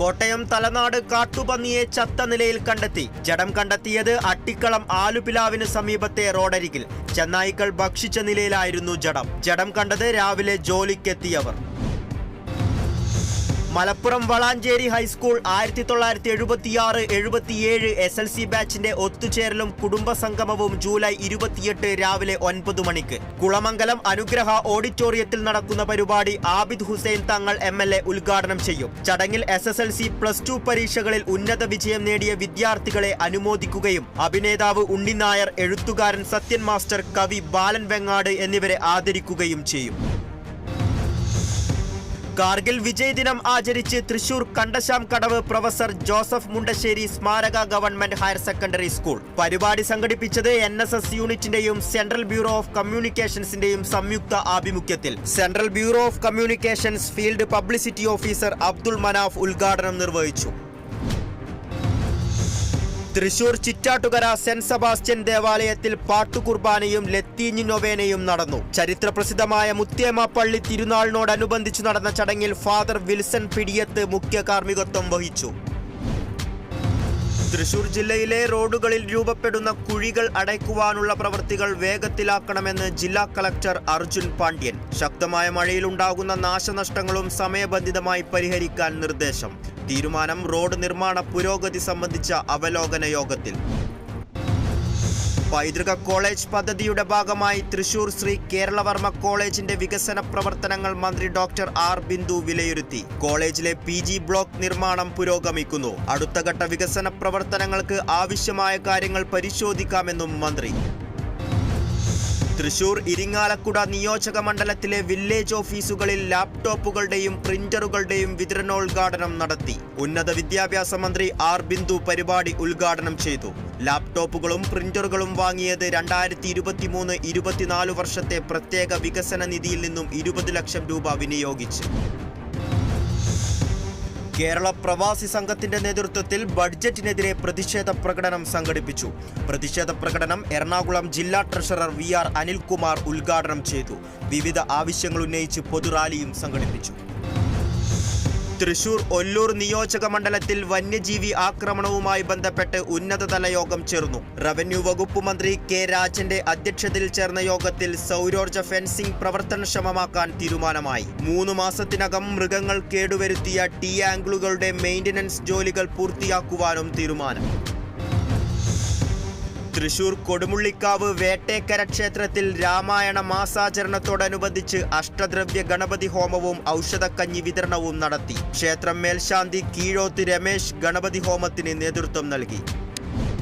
കോട്ടയം തലനാട് കാട്ടുപന്നിയെ ചത്ത നിലയിൽ കണ്ടെത്തി. ജഡം കണ്ടെത്തിയത് അട്ടിക്കളം ആലുപിലാവിന് സമീപത്തെ റോഡരികിൽ. ചെന്നായ്ക്കൾ ഭക്ഷിച്ച നിലയിലായിരുന്നു ജഡം കണ്ടത് രാവിലെ ജോലിക്കെത്തിയവർ. മലപ്പുറം വളാഞ്ചേരി ഹൈസ്കൂൾ 1976-77 SLC ബാച്ചിന്റെ ഒത്തുചേരലും കുടുംബസംഗമവും ജൂലൈ 28 രാവിലെ 9 മണിക്ക് കുളമംഗലം അനുഗ്രഹ ഓഡിറ്റോറിയത്തിൽ നടക്കുന്ന പരിപാടി ആബിദ് ഹുസൈൻ തങ്ങൾ MLA ഉദ്ഘാടനം ചെയ്യും. ചടങ്ങിൽ SSLC +2 പരീക്ഷകളിൽ ഉന്നത വിജയം നേടിയ വിദ്യാർത്ഥികളെ അനുമോദിക്കുകയും അഭിനേതാവ് ഉണ്ണിനായർ, എഴുത്തുകാരൻ സത്യൻ മാസ്റ്റർ, കവി ബാലൻ വെങ്ങാട് എന്നിവരെ ആദരിക്കുകയും ചെയ്യും. കാർഗിൽ വിജയ് ദിനം ആചരിച്ച് തൃശൂർ കണ്ടശാം കടവ് പ്രൊഫസർ ജോസഫ് മുണ്ടശ്ശേരി സ്മാരക ഗവൺമെന്റ് ഹയർ സെക്കൻഡറി സ്കൂൾ. പരിപാടി സംഘടിപ്പിച്ചത് NSS യൂണിറ്റിന്റെയും സെൻട്രൽ ബ്യൂറോ ഓഫ് കമ്മ്യൂണിക്കേഷൻസിന്റെയും സംയുക്ത ആഭിമുഖ്യത്തിൽ. Central bureau of communications field publicity officer Abdul Manaf ഉദ്ഘാടനം നിർവഹിച്ചു. തൃശൂർ ചിറ്റാട്ടുകര സെന്റ് സെബാസ്റ്റ്യൻ ദേവാലയത്തിൽ പാട്ടുകുർബാനയും ലത്തീഞ്ഞ് നൊവേനയും നടന്നു. ചരിത്രപ്രസിദ്ധമായ മുത്തേമ പള്ളി തിരുനാളിനോടനുബന്ധിച്ച് നടന്ന ചടങ്ങിൽ ഫാദർ വിൽസൺ പിടിയത്ത് മുഖ്യ കാർമ്മികത്വം വഹിച്ചു. തൃശൂർ ജില്ലയിലെ റോഡുകളിൽ രൂപപ്പെടുന്ന കുഴികൾ അടയ്ക്കുവാനുള്ള പ്രവൃത്തികൾ വേഗത്തിലാക്കണമെന്ന് ജില്ലാ കളക്ടർ അർജുൻ പാണ്ഡ്യൻ. ശക്തമായ മഴയിലുണ്ടാകുന്ന നാശനഷ്ടങ്ങളും സമയബന്ധിതമായി പരിഹരിക്കാൻ നിർദ്ദേശം. തീരുമാനം റോഡ് നിർമ്മാണ പുരോഗതി സംബന്ധിച്ച അവലോകന യോഗത്തിൽ. പൈതൃക കോളേജ് പദ്ധതിയുടെ ഭാഗമായി തൃശൂർ ശ്രീ കേരളവർമ്മ കോളേജിന്റെ വികസന പ്രവർത്തനങ്ങൾ മന്ത്രി ഡോക്ടർ ആർ ബിന്ദു വിലയിരുത്തി. കോളേജിലെ PG ബ്ലോക്ക് നിർമ്മാണം പുരോഗമിക്കുന്നു. അടുത്ത ഘട്ട വികസന പ്രവർത്തനങ്ങൾക്ക് ആവശ്യമായ കാര്യങ്ങൾ പരിശോധിക്കാമെന്നും മന്ത്രി. തൃശൂർ ഇരിങ്ങാലക്കുട നിയോജക മണ്ഡലത്തിലെ വില്ലേജ് ഓഫീസുകളിൽ ലാപ്ടോപ്പുകളുടെയും പ്രിന്ററുകളുടെയും വിതരണോദ്ഘാടനം നടത്തി. ഉന്നത വിദ്യാഭ്യാസ മന്ത്രി ആർ ബിന്ദു പരിപാടി ഉദ്ഘാടനം ചെയ്തു. ലാപ്ടോപ്പുകളും പ്രിന്ററുകളും വാങ്ങിയത് 2023-24 വർഷത്തെ പ്രത്യേക വികസന നിധിയിൽ നിന്നും 20 ലക്ഷം രൂപ വിനിയോഗിച്ചു. കേരള പ്രവാസി സംഘത്തിന്റെ നേതൃത്വത്തിൽ ബഡ്ജറ്റിനെതിരെ പ്രതിഷേധ പ്രകടനം സംഘടിപ്പിച്ചു. പ്രതിഷേധ പ്രകടനം എറണാകുളം ജില്ലാ ട്രഷറർ VR അനിൽകുമാർ ഉദ്ഘാടനം ചെയ്തു. വിവിധ ആവശ്യങ്ങൾ ഉന്നയിച്ച് പൊതുറാലിയും സംഘടിപ്പിച്ചു. തൃശൂർ ഒല്ലൂർ നിയോജക മണ്ഡലത്തിൽ വന്യജീവി ആക്രമണവുമായി ബന്ധപ്പെട്ട് ഉന്നതതല യോഗം ചേർന്നു. റവന്യൂ വകുപ്പ് മന്ത്രി K രാജന്റെ അധ്യക്ഷതയിൽ ചേർന്ന യോഗത്തിൽ സൗരോർജ്ജ ഫെൻസിംഗ് പ്രവർത്തനക്ഷമമാക്കാൻ തീരുമാനമായി. 3 മാസത്തിനകം മൃഗങ്ങൾ കേടുവരുത്തിയ T ആംഗിളുകളുടെ മെയിന്റനൻസ് ജോലികൾ പൂർത്തിയാക്കുവാനും തീരുമാനം. തൃശൂർ കൊടുമുള്ളിക്കാവ് വേട്ടേക്കര ക്ഷേത്രത്തിൽ രാമായണ മാസാചരണത്തോടനുബന്ധിച്ച് അഷ്ടദ്രവ്യ ഗണപതി ഹോമവും ഔഷധക്കഞ്ഞി വിതരണവും നടത്തി. ക്ഷേത്രം മേൽശാന്തി കീഴോത്ത് രമേശ് ഗണപതി ഹോമത്തിന് നേതൃത്വം നൽകി.